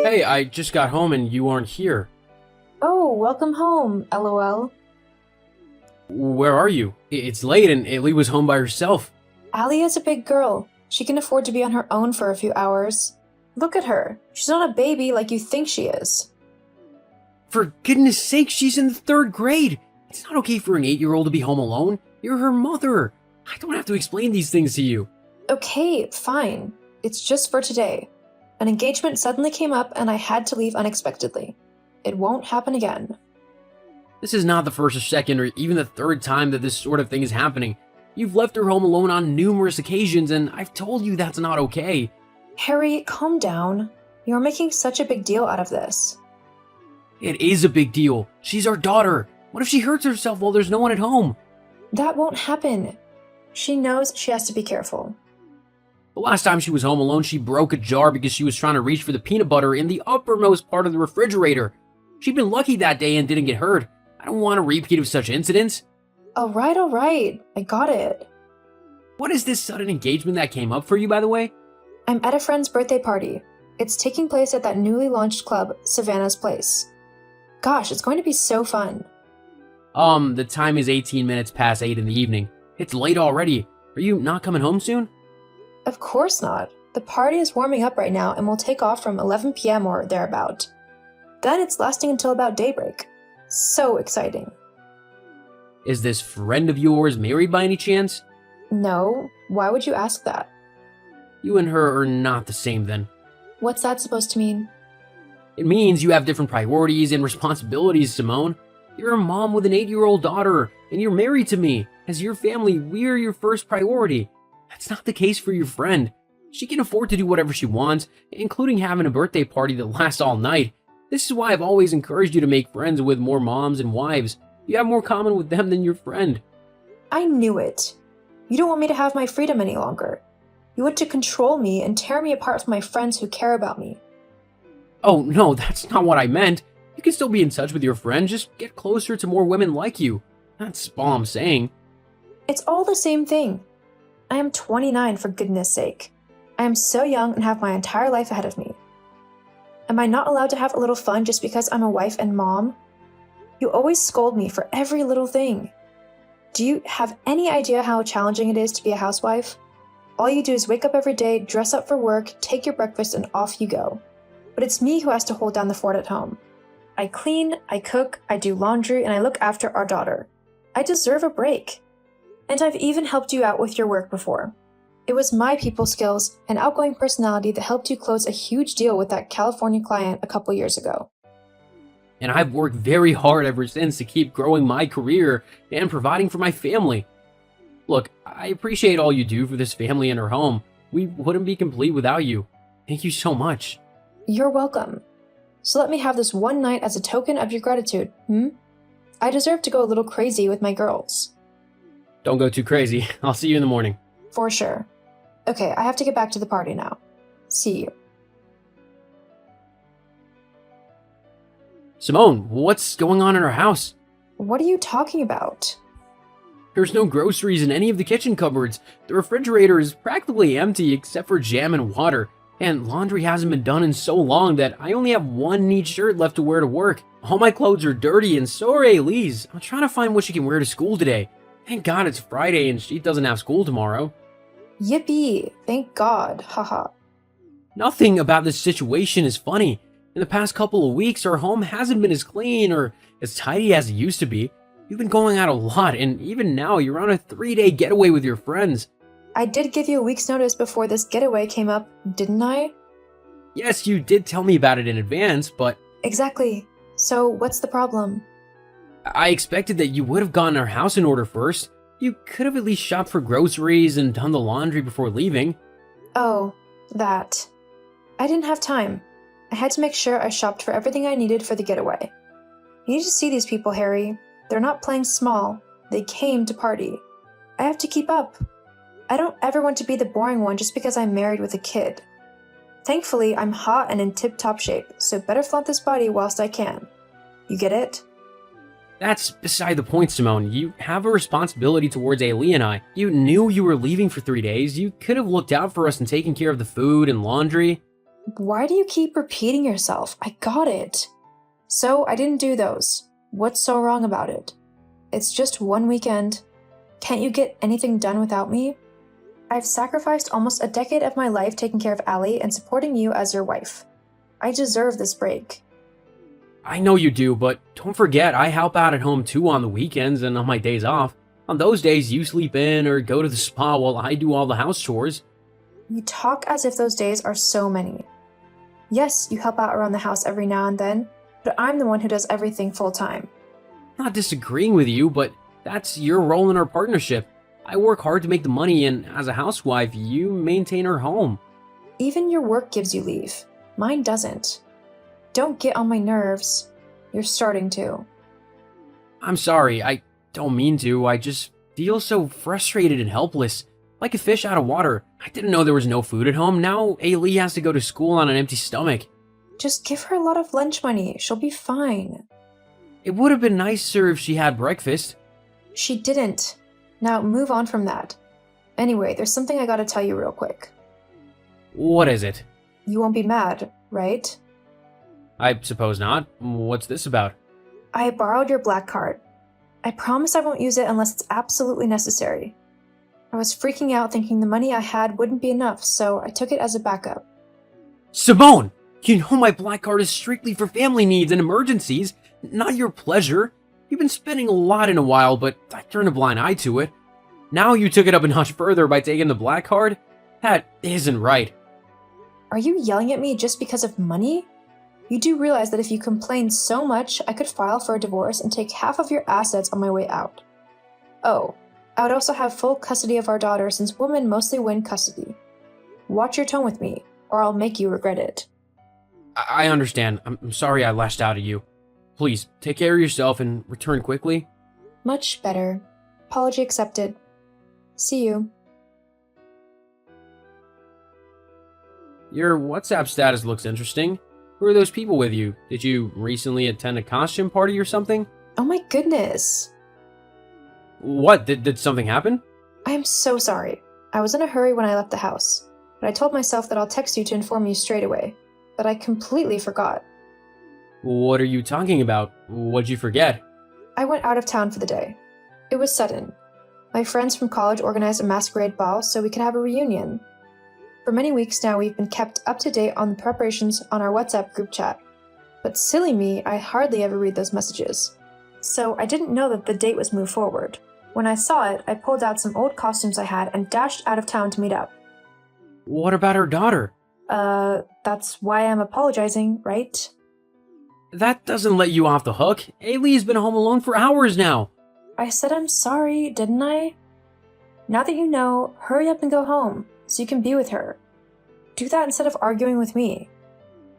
Hey, I just got home and you aren't here. Oh, welcome home, LOL. Where are you? It's late and Ailey was home by herself. Allie is a big girl. She can afford to be on her own for a few hours. Look at her. She's not a baby like you think she is. For goodness sake, she's in the 3rd grade. It's not okay for an 8-year-old to be home alone. You're her mother. I don't have to explain these things to you. Okay, fine. It's just for today. An engagement suddenly came up and I had to leave unexpectedly. It won't happen again. This is not the first or second or even the 3rd time that this sort of thing is happening. You've left her home alone on numerous occasions and I've told you that's not okay. Harry, calm down. You're making such a big deal out of this. It is a big deal. She's our daughter. What if she hurts herself while there's no one at home? That won't happen. She knows she has to be careful. The last time she was home alone, she broke a jar because she was trying to reach for the peanut butter in the uppermost part of the refrigerator. She'd been lucky that day and didn't get hurt. I don't want a repeat of such incidents. All right. I got it. What is this sudden engagement that came up for you, by the way? I'm at a friend's birthday party. It's taking place at that newly launched club, Savannah's Place. Gosh, it's going to be so fun. The time is 18 minutes past 8 in the evening. It's late already. Are you not coming home soon? Of course not. The party is warming up right now and will take off from 11 p.m. or thereabout. Then it's lasting until about daybreak. So exciting. Is this friend of yours married by any chance? No, why would you ask that? You and her are not the same then. What's that supposed to mean? It means you have different priorities and responsibilities, Simone. You're a mom with an 8-year-old daughter, and you're married to me. As your family, we're your first priority. That's not the case for your friend. She can afford to do whatever she wants, including having a birthday party that lasts all night. This is why I've always encouraged you to make friends with more moms and wives. You have more common with them than your friend. I knew it. You don't want me to have my freedom any longer. You want to control me and tear me apart from my friends who care about me. Oh, no, that's not what I meant. You can still be in touch with your friend, just get closer to more women like you. That's all I'm saying. It's all the same thing. I am 29, for goodness sake. I am so young and have my entire life ahead of me. Am I not allowed to have a little fun just because I'm a wife and mom? You always scold me for every little thing. Do you have any idea how challenging it is to be a housewife? All you do is wake up every day, dress up for work, take your breakfast, and off you go. But it's me who has to hold down the fort at home. I clean, I cook, I do laundry, and I look after our daughter. I deserve a break. And I've even helped you out with your work before. It was my people skills and outgoing personality that helped you close a huge deal with that California client a couple years ago. And I've worked very hard ever since to keep growing my career and providing for my family. Look, I appreciate all you do for this family and her home. We wouldn't be complete without you. Thank you so much. You're welcome. So let me have this one night as a token of your gratitude, I deserve to go a little crazy with my girls. Don't go too crazy. I'll see you in the morning. For sure. Okay, I have to get back to the party now. See you. Simone, what's going on in our house? What are you talking about? There's no groceries in any of the kitchen cupboards. The refrigerator is practically empty except for jam and water. And laundry hasn't been done in so long that I only have one neat shirt left to wear to work. All my clothes are dirty and so are Ailey's. I'm trying to find what she can wear to school today. Thank God it's Friday and she doesn't have school tomorrow. Yippee! Thank God, haha. Nothing about this situation is funny. In the past couple of weeks, our home hasn't been as clean or as tidy as it used to be. You've been going out a lot, and even now you're on a 3-day getaway with your friends. I did give you a week's notice before this getaway came up, didn't I? Yes, you did tell me about it in advance, but Exactly. So what's the problem? I expected that you would have gotten our house in order first. You could have at least shopped for groceries and done the laundry before leaving. Oh, that. I didn't have time. I had to make sure I shopped for everything I needed for the getaway. You need to see these people, Harry. They're not playing small. They came to party. I have to keep up. I don't ever want to be the boring one just because I'm married with a kid. Thankfully, I'm hot and in tip-top shape, so better flaunt this body whilst I can. You get it? That's beside the point, Simone. You have a responsibility towards Ailey and I. You knew you were leaving for 3 days. You could have looked out for us and taken care of the food and laundry. Why do you keep repeating yourself? I got it. So I didn't do those. What's so wrong about it? It's just one weekend. Can't you get anything done without me? I've sacrificed almost a decade of my life taking care of Allie and supporting you as your wife. I deserve this break. I know you do, but don't forget I help out at home too on the weekends and on my days off. On those days, you sleep in or go to the spa while I do all the house chores. You talk as if those days are so many. Yes, you help out around the house every now and then, but I'm the one who does everything full time. I'm not disagreeing with you, but that's your role in our partnership. I work hard to make the money, and as a housewife, you maintain our home. Even your work gives you leave. Mine doesn't. Don't get on my nerves. You're starting to. I'm sorry, I don't mean to. I just feel so frustrated and helpless, like a fish out of water. I didn't know there was no food at home. Now Ailey has to go to school on an empty stomach. Just give her a lot of lunch money. She'll be fine. It would have been nicer if she had breakfast. She didn't. Now move on from that. Anyway, there's something I gotta tell you real quick. What is it? You won't be mad, right? I suppose not. What's this about? I borrowed your black card. I promise I won't use it unless it's absolutely necessary. I was freaking out thinking the money I had wouldn't be enough, so I took it as a backup. Simone! You know my black card is strictly for family needs and emergencies, not your pleasure. You've been spending a lot in a while, but I turned a blind eye to it. Now you took it up a notch further by taking the black card? That isn't right. Are you yelling at me just because of money? You do realize that if you complain so much, I could file for a divorce and take half of your assets on my way out. Oh, I would also have full custody of our daughter since women mostly win custody. Watch your tone with me, or I'll make you regret it. I understand. I'm sorry I lashed out at you. Please, take care of yourself and return quickly. Much better. Apology accepted. See you. Your WhatsApp status looks interesting. Who are those people with you? Did you recently attend a costume party or something? Oh my goodness. What? Did something happen? I am so sorry. I was in a hurry when I left the house, but I told myself that I'll text you to inform you straight away. But I completely forgot. What are you talking about? What'd you forget? I went out of town for the day. It was sudden. My friends from college organized a masquerade ball so we could have a reunion. For many weeks now, we've been kept up to date on the preparations on our WhatsApp group chat. But silly me, I hardly ever read those messages. So I didn't know that the date was moved forward. When I saw it, I pulled out some old costumes I had and dashed out of town to meet up. What about her daughter? That's why I'm apologizing, right? That doesn't let you off the hook. Ailey's been home alone for hours now. I said I'm sorry, didn't I? Now that you know, hurry up and go home, so you can be with her. Do that instead of arguing with me.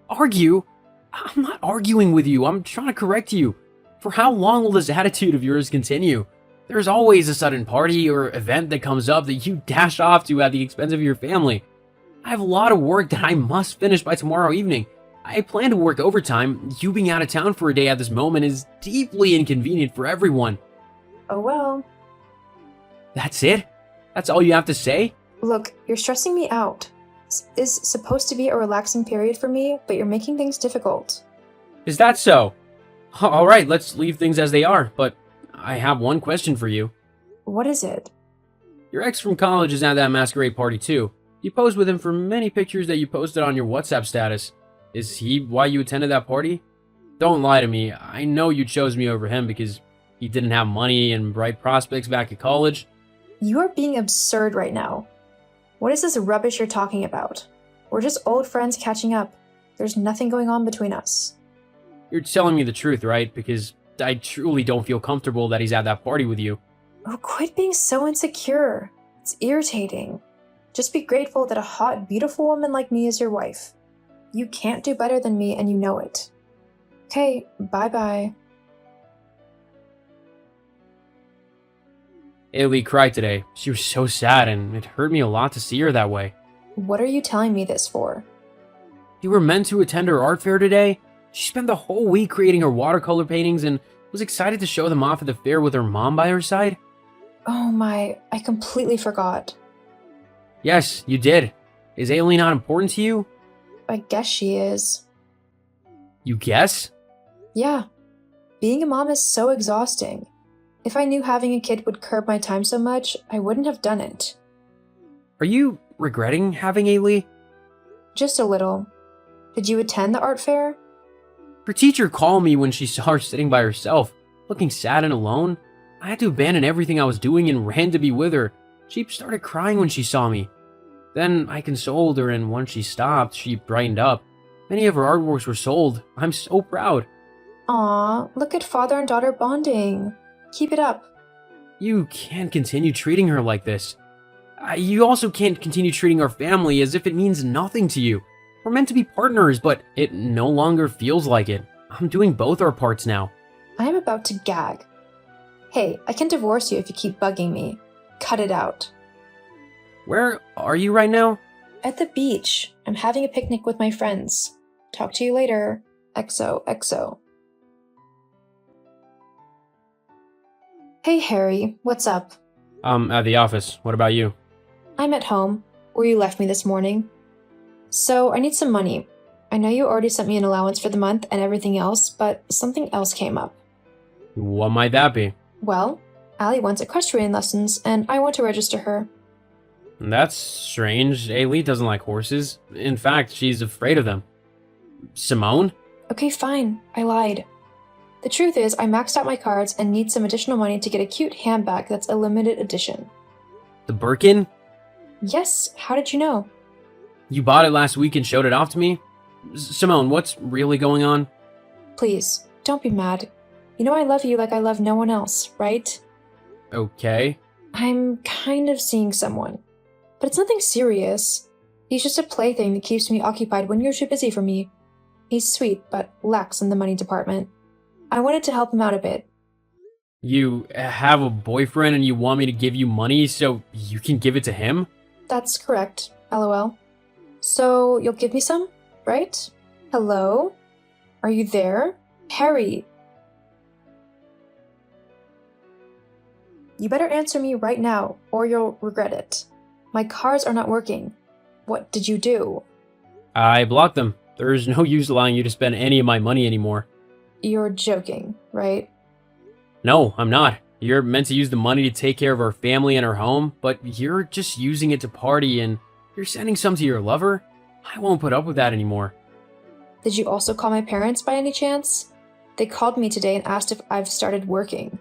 Argue? I'm not arguing with you. I'm trying to correct you. For how long will this attitude of yours continue? There's always a sudden party or event that comes up that you dash off to at the expense of your family. I have a lot of work that I must finish by tomorrow evening. I plan to work overtime. You being out of town for a day at this moment is deeply inconvenient for everyone. Oh well. That's it? That's all you have to say? Look, you're stressing me out. This is supposed to be a relaxing period for me, but you're making things difficult. Is that so? Alright, let's leave things as they are, but I have one question for you. What is it? Your ex from college is at that masquerade party too. You posed with him for many pictures that you posted on your WhatsApp status. Is he why you attended that party? Don't lie to me. I know you chose me over him because he didn't have money and bright prospects back at college. You are being absurd right now. What is this rubbish you're talking about? We're just old friends catching up. There's nothing going on between us. You're telling me the truth, right? Because I truly don't feel comfortable that he's at that party with you. Oh, quit being so insecure. It's irritating. Just be grateful that a hot, beautiful woman like me is your wife. You can't do better than me and you know it. Okay, bye-bye. Ailey cried today. She was so sad and it hurt me a lot to see her that way. What are you telling me this for? You were meant to attend her art fair today? She spent the whole week creating her watercolor paintings and was excited to show them off at the fair with her mom by her side. Oh my, I completely forgot. Yes, you did. Is Ailey not important to you? I guess she is. You guess? Yeah. Being a mom is so exhausting. If I knew having a kid would curb my time so much, I wouldn't have done it. Are you regretting having Ailey? Just a little. Did you attend the art fair? Her teacher called me when she saw her sitting by herself, looking sad and alone. I had to abandon everything I was doing and ran to be with her. She started crying when she saw me. Then I consoled her, and once she stopped, she brightened up. Many of her artworks were sold. I'm so proud. Aw, look at father and daughter bonding. Keep it up. You can't continue treating her like this. You also can't continue treating our family as if it means nothing to you. We're meant to be partners, but it no longer feels like it. I'm doing both our parts now. I am about to gag. Hey, I can divorce you if you keep bugging me. Cut it out. Where are you right now? At the beach. I'm having a picnic with my friends. Talk to you later. XOXO. Hey Harry, what's up? At the office. What about you? I'm at home, where you left me this morning. So, I need some money. I know you already sent me an allowance for the month and everything else, but something else came up. What might that be? Well, Allie wants equestrian lessons, and I want to register her. That's strange. Ailey doesn't like horses. In fact, she's afraid of them. Simone? Okay, fine. I lied. The truth is, I maxed out my cards and need some additional money to get a cute handbag that's a limited edition. The Birkin? Yes, how did you know? You bought it last week and showed it off to me? Simone, what's really going on? Please, don't be mad. You know I love you like I love no one else, right? Okay. I'm kind of seeing someone. But it's nothing serious. He's just a plaything that keeps me occupied when you're too busy for me. He's sweet, but lax in the money department. I wanted to help him out a bit. You have a boyfriend and you want me to give you money so you can give it to him? That's correct, lol. So, you'll give me some, right? Hello? Are you there? Harry! You better answer me right now, or you'll regret it. My cards are not working. What did you do? I blocked them. There's no use allowing you to spend any of my money anymore. You're joking, right? No, I'm not. You're meant to use the money to take care of our family and our home, but you're just using it to party and you're sending some to your lover? I won't put up with that anymore. Did you also call my parents by any chance? They called me today and asked if I've started working.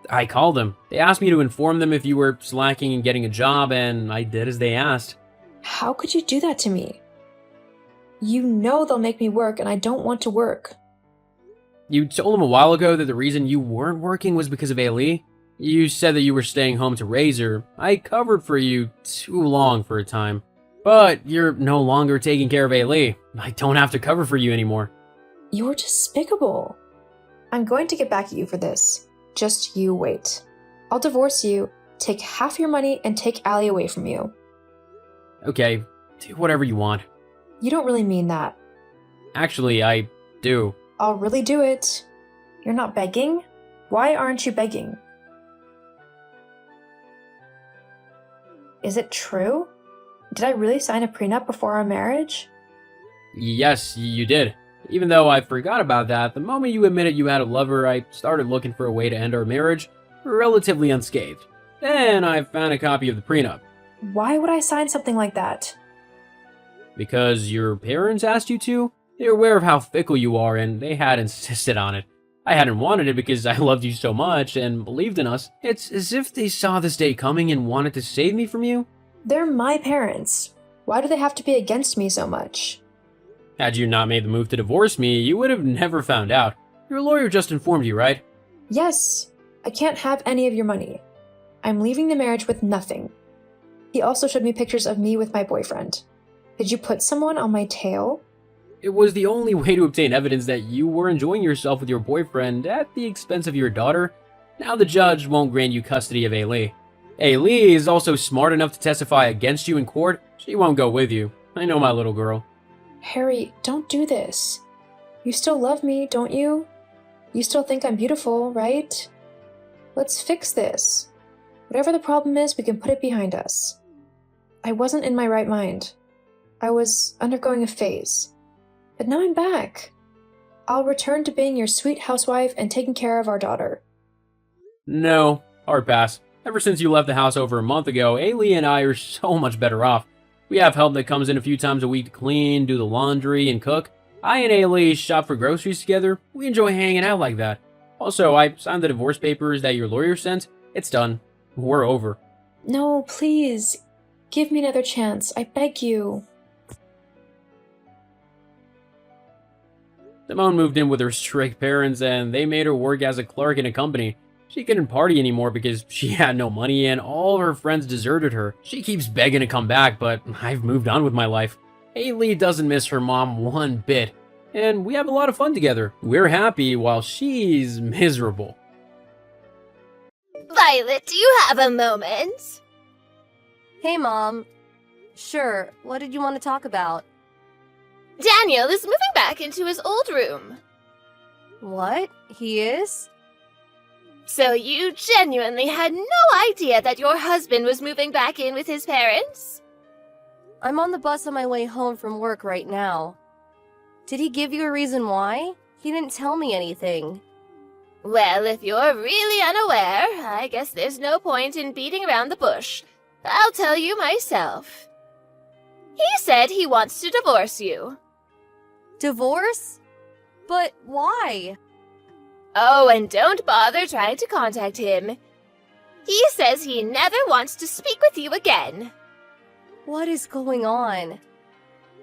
I called them. They asked me to inform them if you were slacking and getting a job, and I did as they asked. How could you do that to me? You know they'll make me work and I don't want to work. You told them a while ago that the reason you weren't working was because of Ailey. You said that you were staying home to raise her. I covered for you too long for a time. But you're no longer taking care of Ailey. I don't have to cover for you anymore. You're despicable. I'm going to get back at you for this. Just you wait. I'll divorce you, take half your money, and take Allie away from you. Okay, do whatever you want. You don't really mean that. Actually, I do. I'll really do it. You're not begging? Why aren't you begging? Is it true? Did I really sign a prenup before our marriage? Yes, you did. Even though I forgot about that, the moment you admitted you had a lover, I started looking for a way to end our marriage relatively unscathed. Then I found a copy of the prenup. Why would I sign something like that? Because your parents asked you to? They're aware of how fickle you are, and they had insisted on it. I hadn't wanted it because I loved you so much and believed in us. It's as if they saw this day coming and wanted to save me from you. They're my parents. Why do they have to be against me so much? Had you not made the move to divorce me, you would have never found out. Your lawyer just informed you, right? Yes. I can't have any of your money. I'm leaving the marriage with nothing. He also showed me pictures of me with my boyfriend. Did you put someone on my tail? It was the only way to obtain evidence that you were enjoying yourself with your boyfriend at the expense of your daughter. Now the judge won't grant you custody of Ailey. Ailey is also smart enough to testify against you in court. She won't go with you. I know my little girl. Harry, don't do this. You still love me, don't you? You still think I'm beautiful, right? Let's fix this. Whatever the problem is, we can put it behind us. I wasn't in my right mind. I was undergoing a phase. But now I'm back. I'll return to being your sweet housewife and taking care of our daughter. No, hard pass. Ever since you left the house over a month ago, Ailey and I are so much better off. We have help that comes in a few times a week to clean, do the laundry, and cook. I and Ailey shop for groceries together. We enjoy hanging out like that. Also, I signed the divorce papers that your lawyer sent. It's done. We're over. No, please. Give me another chance. I beg you. Simone moved in with her strict parents, and they made her work as a clerk in a company. She couldn't party anymore because she had no money and all her friends deserted her. She keeps begging to come back, but I've moved on with my life. Ailey doesn't miss her mom one bit, and we have a lot of fun together. We're happy while she's miserable. Violet, do you have a moment? Hey, Mom. Sure, what did you want to talk about? Daniel is moving back into his old room. What? He is? So you genuinely had no idea that your husband was moving back in with his parents? I'm on the bus on my way home from work right now. Did he give you a reason why? He didn't tell me anything. Well, if you're really unaware, I guess there's no point in beating around the bush. I'll tell you myself. He said he wants to divorce you. Divorce? But why? Oh, and don't bother trying to contact him. He says he never wants to speak with you again. What is going on?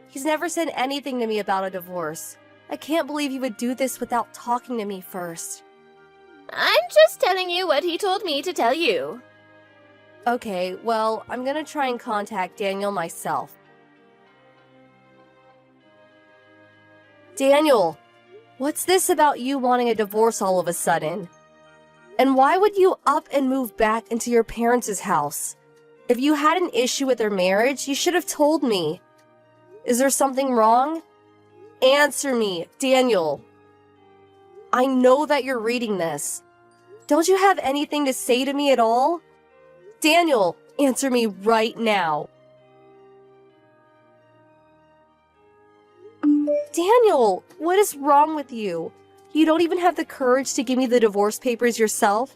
He's never said anything to me about a divorce. I can't believe he would do this without talking to me first. I'm just telling you what he told me to tell you. Okay, well, I'm gonna try and contact Daniel myself. Daniel, what's this about you wanting a divorce all of a sudden? And why would you up and move back into your parents' house? If you had an issue with their marriage, you should have told me. Is there something wrong? Answer me, Daniel. I know that you're reading this. Don't you have anything to say to me at all? Daniel, answer me right now. Daniel, what is wrong with you? You don't even have the courage to give me the divorce papers yourself?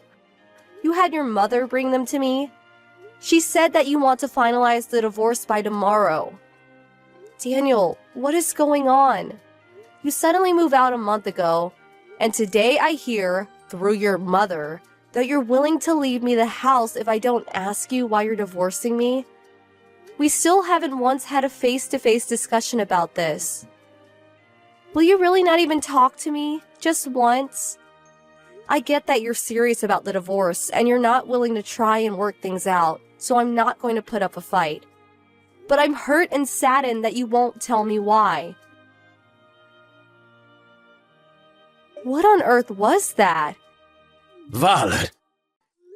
You had your mother bring them to me? She said that you want to finalize the divorce by tomorrow. Daniel, what is going on? You suddenly moved out a month ago, and today I hear, through your mother, that you're willing to leave me the house if I don't ask you why you're divorcing me? We still haven't once had a face-to-face discussion about this. Will you really not even talk to me? Just once? I get that you're serious about the divorce and you're not willing to try and work things out, so I'm not going to put up a fight. But I'm hurt and saddened that you won't tell me why. What on earth was that? Violet!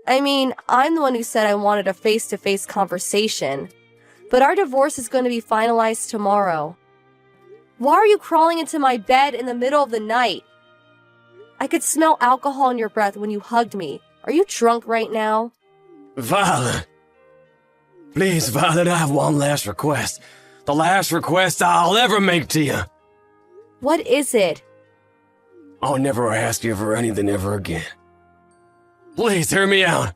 I mean, I'm the one who said I wanted a face-to-face conversation. But our divorce is going to be finalized tomorrow. Why are you crawling into my bed in the middle of the night? I could smell alcohol in your breath when you hugged me. Are you drunk right now? Violet! Please, Violet, I have one last request. The last request I'll ever make to you. What is it? I'll never ask you for anything ever again. Please hear me out.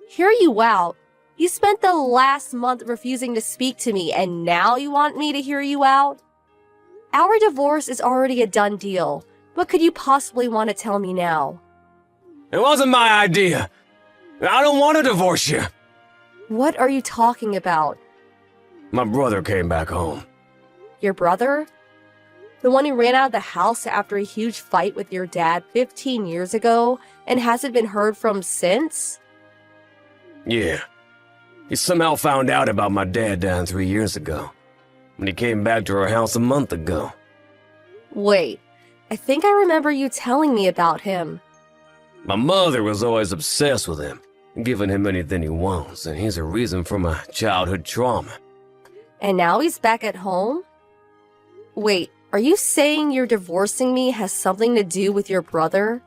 Hear you out? You spent the last month refusing to speak to me, and now you want me to hear you out? Our divorce is already a done deal. What could you possibly want to tell me now? It wasn't my idea. I don't want to divorce you. What are you talking about? My brother came back home. Your brother? The one who ran out of the house after a huge fight with your dad 15 years ago and hasn't been heard from since? Yeah. He somehow found out about my dad dying 3 years ago. When he came back to our house a month ago. Wait, I think I remember you telling me about him. My mother was always obsessed with him, giving him anything he wants, and he's a reason for my childhood trauma. And now he's back at home? Wait, are you saying you're divorcing me has something to do with your brother?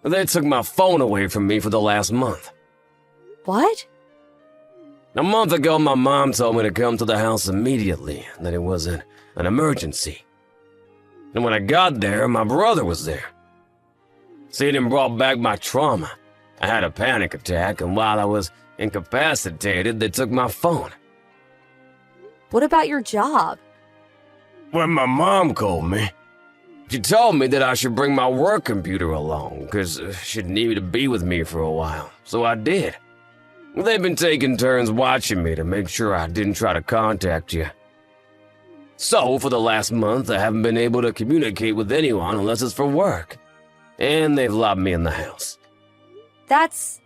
They took my phone away from me for the last month. What? A month ago, my mom told me to come to the house immediately, that it was an emergency. And when I got there, my brother was there. Seeing him brought back my trauma. I had a panic attack, and while I was incapacitated, they took my phone. What about your job? When my mom called me, she told me that I should bring my work computer along, because she'd need to be with me for a while, so I did. They've been taking turns watching me to make sure I didn't try to contact you. So, for the last month, I haven't been able to communicate with anyone unless it's for work. And they've locked me in the house. That's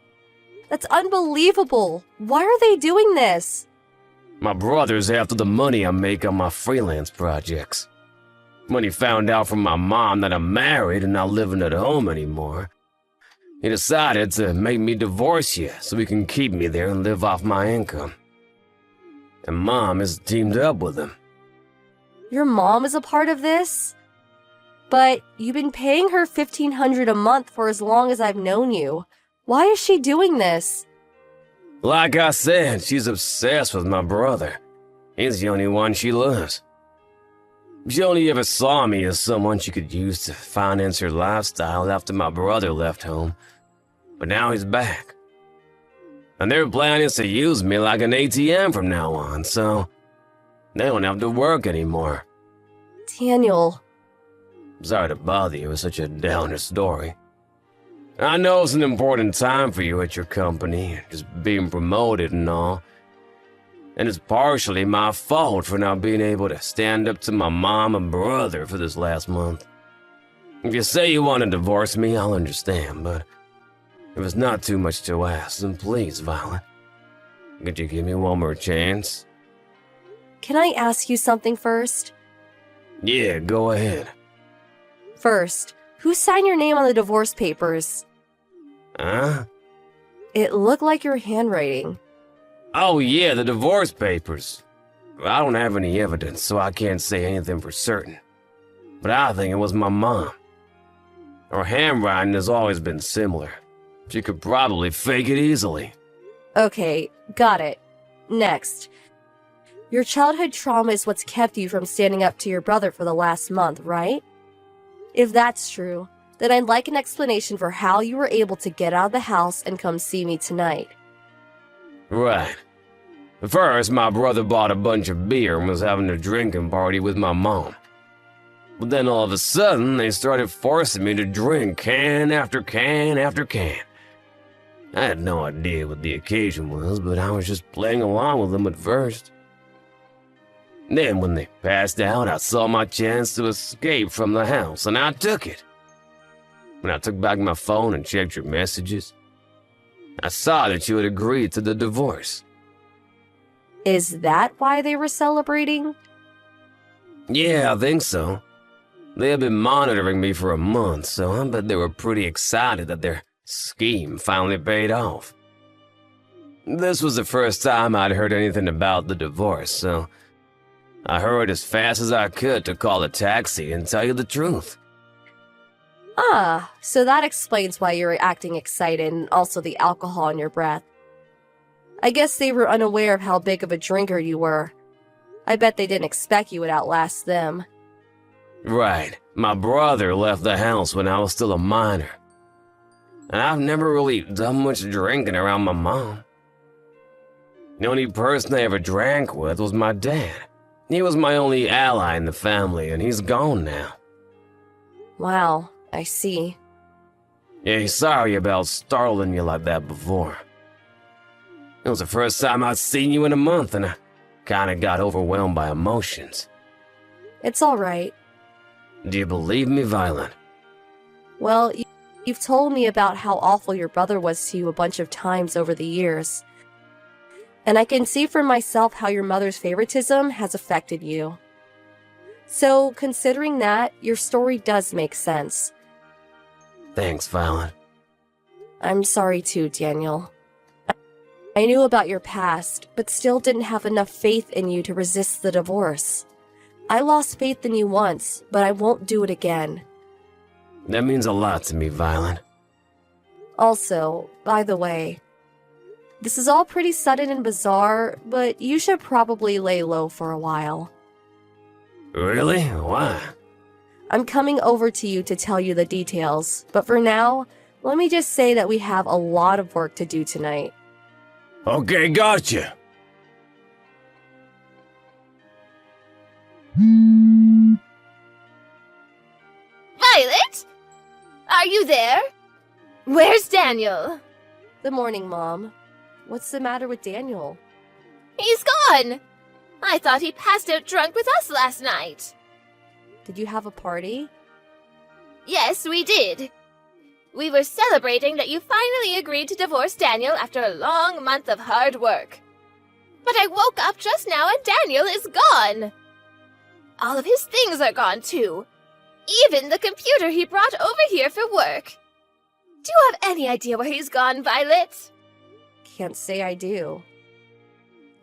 unbelievable. Why are they doing this? My brother's after the money I make on my freelance projects. When he found out from my mom that I'm married and not living at home anymore, he decided to make me divorce you so he can keep me there and live off my income. And Mom has teamed up with him. Your mom is a part of this? But you've been paying her $1,500 a month for as long as I've known you. Why is she doing this? Like I said, she's obsessed with my brother. He's the only one she loves. She only ever saw me as someone she could use to finance her lifestyle after my brother left home. But now he's back. And their plan is to use me like an ATM from now on, so they don't have to work anymore. Daniel. Sorry to bother you with such a downer story. I know it's an important time for you at your company, just being promoted and all. And it's partially my fault for not being able to stand up to my mom and brother for this last month. If you say you want to divorce me, I'll understand, but if it's not too much to ask, then please, Violet, could you give me one more chance? Can I ask you something first? Yeah, go ahead. First, who signed your name on the divorce papers? Huh? It looked like your handwriting. Oh yeah, the divorce papers. I don't have any evidence, so I can't say anything for certain. But I think it was my mom. Her handwriting has always been similar. She could probably fake it easily. Okay, got it. Next. Your childhood trauma is what's kept you from standing up to your brother for the last month, right? If that's true, then I'd like an explanation for how you were able to get out of the house and come see me tonight. Right. First, my brother bought a bunch of beer and was having a drinking party with my mom. But then all of a sudden, they started forcing me to drink can after can after can. I had no idea what the occasion was, but I was just playing along with them at first. Then when they passed out, I saw my chance to escape from the house, and I took it. When I took back my phone and checked your messages, I saw that you had agreed to the divorce. Is that why they were celebrating? Yeah, I think so. They had been monitoring me for a month, so I bet they were pretty excited that their scheme finally paid off. This was the first time I'd heard anything about the divorce, so I hurried as fast as I could to call a taxi and tell you the truth. Ah, so that explains why you were acting excited and also the alcohol in your breath. I guess they were unaware of how big of a drinker you were. I bet they didn't expect you would outlast them. Right. My brother left the house when I was still a minor. And I've never really done much drinking around my mom. The only person I ever drank with was my dad. He was my only ally in the family, and he's gone now. Wow, I see. Yeah, sorry about startling you like that before. It was the first time I'd seen you in a month, and I kinda got overwhelmed by emotions. It's alright. Do you believe me, Violet? Well, you've told me about how awful your brother was to you a bunch of times over the years. And I can see for myself how your mother's favoritism has affected you. So, considering that, your story does make sense. Thanks, Violet. I'm sorry too, Daniel. I knew about your past, but still didn't have enough faith in you to resist the divorce. I lost faith in you once, but I won't do it again. That means a lot to me, Violet. Also, by the way, This is all pretty sudden and bizarre, but you should probably lay low for a while. Really? Why? I'm coming over to you to tell you the details, but for now, let me just say that we have a lot of work to do tonight. Okay, gotcha. Violet? Are you there? Where's Daniel? Good morning, Mom. What's the matter with Daniel? He's gone! I thought he passed out drunk with us last night. Did you have a party? Yes, we did. We were celebrating that you finally agreed to divorce Daniel after a long month of hard work. But I woke up just now and Daniel is gone. All of his things are gone too. Even the computer he brought over here for work. Do you have any idea where he's gone, Violet? Can't say I do.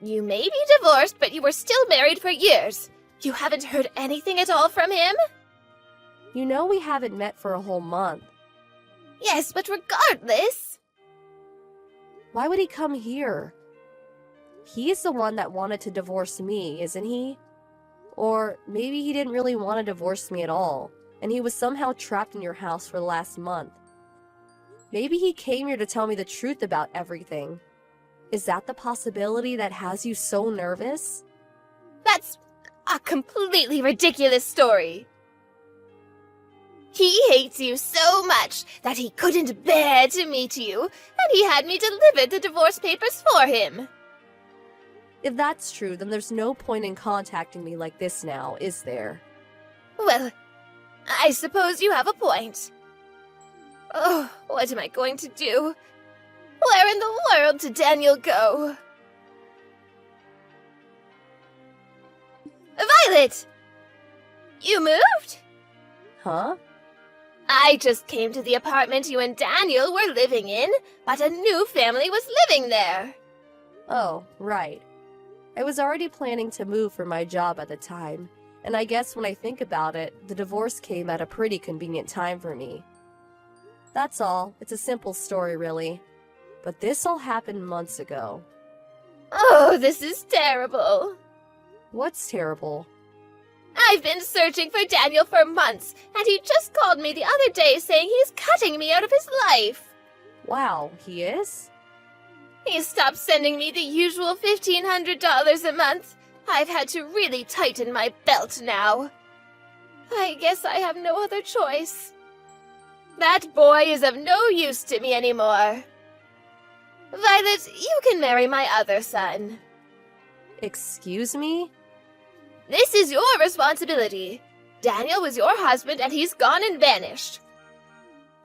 You may be divorced, but you were still married for years. You haven't heard anything at all from him? You know we haven't met for a whole month. Yes, but regardless... Why would he come here? He's the one that wanted to divorce me, isn't he? Or maybe he didn't really want to divorce me at all, and he was somehow trapped in your house for the last month. Maybe he came here to tell me the truth about everything. Is that the possibility that has you so nervous? That's a completely ridiculous story. He hates you so much that he couldn't bear to meet you, and he had me deliver the divorce papers for him. If that's true, then there's no point in contacting me like this now, is there? Well, I suppose you have a point. Oh, what am I going to do? Where in the world did Daniel go? Violet! You moved? Huh? I just came to the apartment you and Daniel were living in, but a new family was living there. Oh, right. I was already planning to move for my job at the time, and I guess when I think about it, the divorce came at a pretty convenient time for me. That's all. It's a simple story, really. But this all happened months ago. Oh, this is terrible. What's terrible? I've been searching for Daniel for months, and he just called me the other day saying he's cutting me out of his life. Wow, he is? He stopped sending me the usual $1,500 a month. I've had to really tighten my belt now. I guess I have no other choice. That boy is of no use to me anymore. Violet, you can marry my other son. Excuse me? This is your responsibility. Daniel was your husband and he's gone and vanished.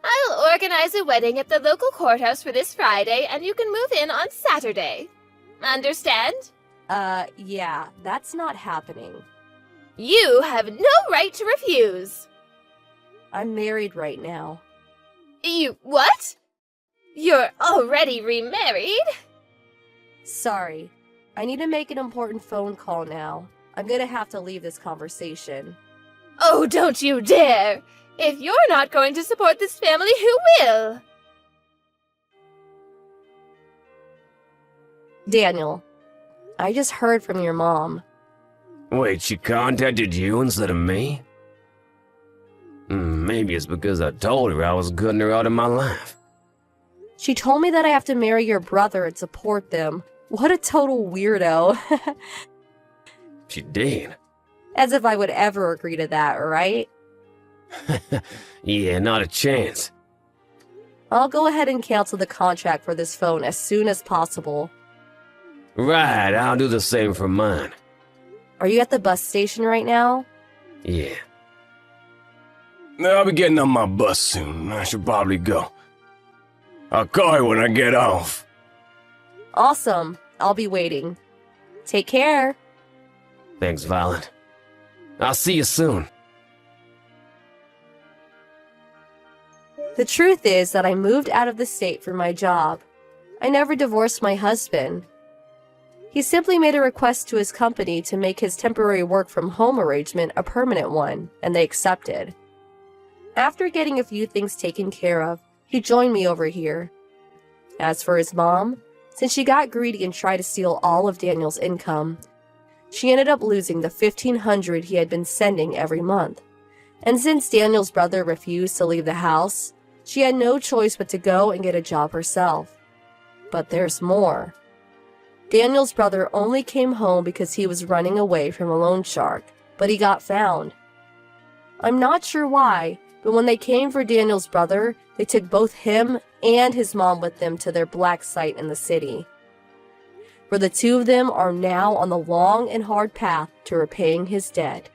I'll organize a wedding at the local courthouse for this Friday and you can move in on Saturday. Understand? Yeah, that's not happening. You have no right to refuse. I'm married right now. You what? You're already remarried? Sorry. I need to make an important phone call now. I'm gonna have to leave this conversation. Oh, don't you dare! If you're not going to support this family, who will? Daniel, I just heard from your mom. Wait, she contacted you instead of me? Maybe it's because I told her I was cutting her out of my life. She told me that I have to marry your brother and support them. What a total weirdo. She did. As if I would ever agree to that, right? Yeah, not a chance. I'll go ahead and cancel the contract for this phone as soon as possible. Right, I'll do the same for mine. Are you at the bus station right now? Yeah. I'll be getting on my bus soon. I should probably go. I'll call you when I get off. Awesome. I'll be waiting. Take care. Thanks, Violet. I'll see you soon. The truth is that I moved out of the state for my job. I never divorced my husband. He simply made a request to his company to make his temporary work from home arrangement a permanent one, and they accepted. After getting a few things taken care of, he joined me over here. As for his mom, since she got greedy and tried to steal all of Daniel's income. She ended up losing the $1,500 he had been sending every month. And since Daniel's brother refused to leave the house, she had no choice but to go and get a job herself. But there's more. Daniel's brother only came home because he was running away from a loan shark, but he got found. I'm not sure why, but when they came for Daniel's brother, they took both him and his mom with them to their black site in the city, where the two of them are now on the long and hard path to repaying his debt.